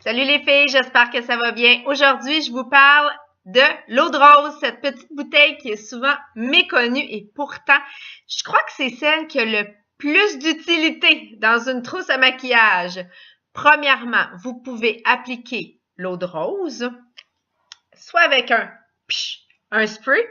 Salut les filles, j'espère que ça va bien. Aujourd'hui, je vous parle de l'eau de rose, cette petite bouteille qui est souvent méconnue et pourtant, je crois que c'est celle qui a le plus d'utilité dans une trousse à maquillage. Premièrement, vous pouvez appliquer l'eau de rose, soit avec un spray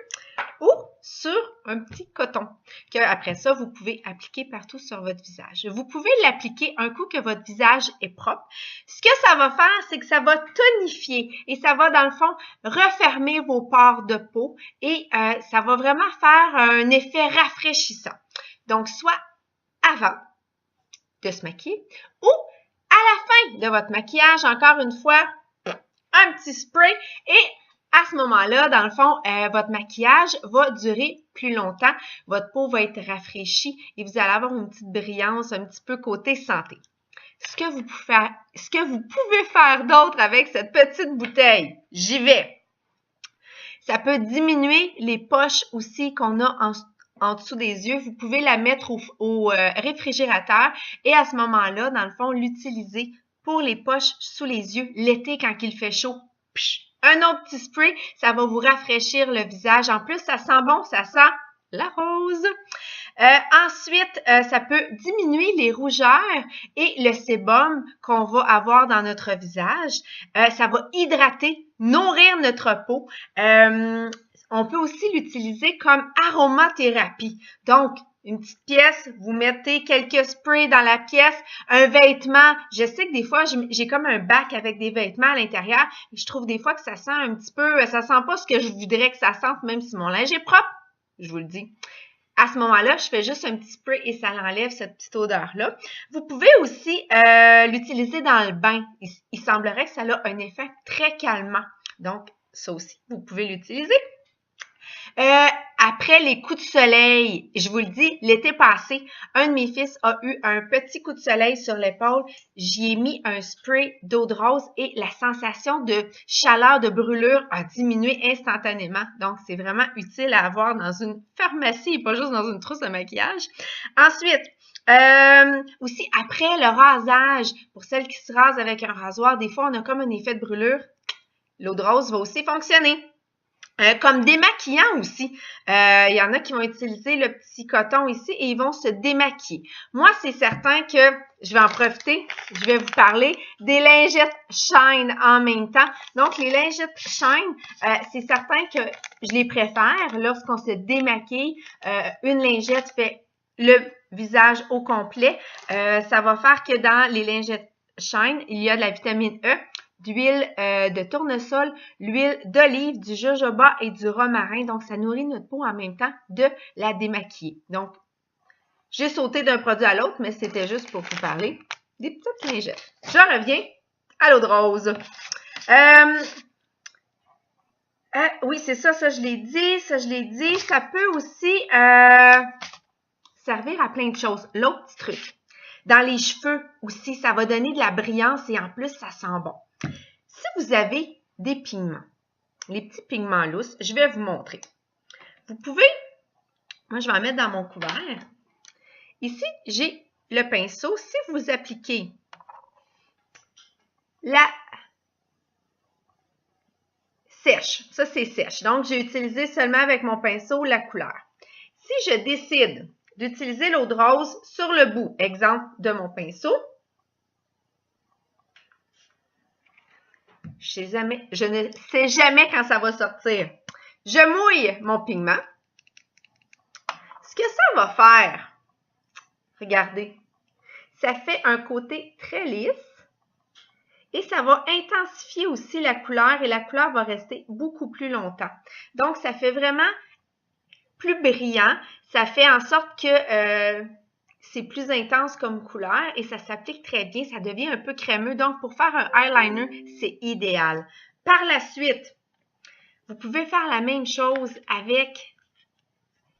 ou sur un petit coton que après ça, vous pouvez appliquer partout sur votre visage. Vous pouvez l'appliquer un coup que votre visage est propre. Ce que ça va faire, c'est que ça va tonifier et ça va, dans le fond, refermer vos pores de peau et ça va vraiment faire un effet rafraîchissant. Donc, soit avant de se maquiller ou à la fin de votre maquillage, encore une fois, un petit spray et à ce moment-là, dans le fond, votre maquillage va durer plus longtemps. Votre peau va être rafraîchie et vous allez avoir une petite brillance, un petit peu côté santé. Ce que vous pouvez faire d'autre avec cette petite bouteille, j'y vais. Ça peut diminuer les poches aussi qu'on a en dessous des yeux. Vous pouvez la mettre au réfrigérateur et à ce moment-là, dans le fond, l'utiliser pour les poches sous les yeux l'été quand il fait chaud. Un autre petit spray, ça va vous rafraîchir le visage. En plus, ça sent bon, ça sent la rose. Ensuite, ça peut diminuer les rougeurs et le sébum qu'on va avoir dans notre visage. Ça va hydrater, nourrir notre peau. On peut aussi l'utiliser comme aromathérapie. Donc, une petite pièce, vous mettez quelques sprays dans la pièce, un vêtement. Je sais que des fois, j'ai comme un bac avec des vêtements à l'intérieur et je trouve des fois que ça sent un petit peu, ça sent pas ce que je voudrais que ça sente, même si mon linge est propre, je vous le dis. À ce moment-là, je fais juste un petit spray et ça l'enlève, cette petite odeur-là. Vous pouvez aussi l'utiliser dans le bain. Il semblerait que ça a un effet très calmant. Donc, ça aussi, vous pouvez l'utiliser. Après les coups de soleil, je vous le dis, l'été passé, un de mes fils a eu un petit coup de soleil sur l'épaule. J'y ai mis un spray d'eau de rose et la sensation de chaleur, de brûlure a diminué instantanément. Donc, c'est vraiment utile à avoir dans une pharmacie et pas juste dans une trousse de maquillage. Ensuite, aussi après le rasage, pour celles qui se rasent avec un rasoir, des fois, on a comme un effet de brûlure. L'eau de rose va aussi fonctionner. Comme démaquillant aussi. Il y en a qui vont utiliser le petit coton ici et ils vont se démaquiller. Moi, c'est certain que je vais en profiter. Je vais vous parler des lingettes Shine en même temps. Donc, les lingettes Shine, c'est certain que je les préfère lorsqu'on se démaquille. Une lingette fait le visage au complet. Ça va faire que dans les lingettes Shine, il y a de la vitamine E, d'huile de tournesol, l'huile d'olive, du jojoba et du romarin. Donc, ça nourrit notre peau en même temps de la démaquiller. Donc, j'ai sauté d'un produit à l'autre, mais c'était juste pour vous parler des petites lingettes. Je reviens à l'eau de rose. Oui, c'est ça, ça je l'ai dit, Ça peut aussi servir à plein de choses. L'autre petit truc. Dans les cheveux aussi, ça va donner de la brillance et en plus, ça sent bon. Si vous avez des pigments, les petits pigments lousses, je vais vous montrer. Vous pouvez, moi je vais en mettre dans mon couvert. Ici, j'ai le pinceau. Si vous appliquez la sèche, ça c'est sèche, donc j'ai utilisé seulement avec mon pinceau la couleur. Si je décide d'utiliser l'eau de rose sur le bout, exemple de mon pinceau, je ne sais jamais quand ça va sortir. Je mouille mon pigment. Ce que ça va faire, regardez, ça fait un côté très lisse et ça va intensifier aussi la couleur et la couleur va rester beaucoup plus longtemps. Donc, ça fait vraiment plus brillant. Ça fait en sorte que c'est plus intense comme couleur et ça s'applique très bien. Ça devient un peu crémeux. Donc, pour faire un eyeliner, c'est idéal. Par la suite, vous pouvez faire la même chose avec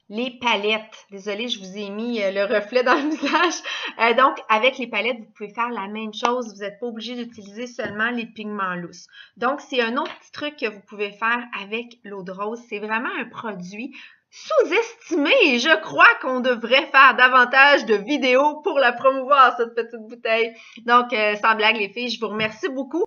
les palettes. Désolée, je vous ai mis le reflet dans le visage. Donc, avec les palettes, vous pouvez faire la même chose. Vous n'êtes pas obligé d'utiliser seulement les pigments lousses. Donc, c'est un autre petit truc que vous pouvez faire avec l'eau de rose. C'est vraiment un produit sous-estimé et je crois qu'on devrait faire davantage de vidéos pour la promouvoir, cette petite bouteille. Donc, sans blague, les filles, je vous remercie beaucoup.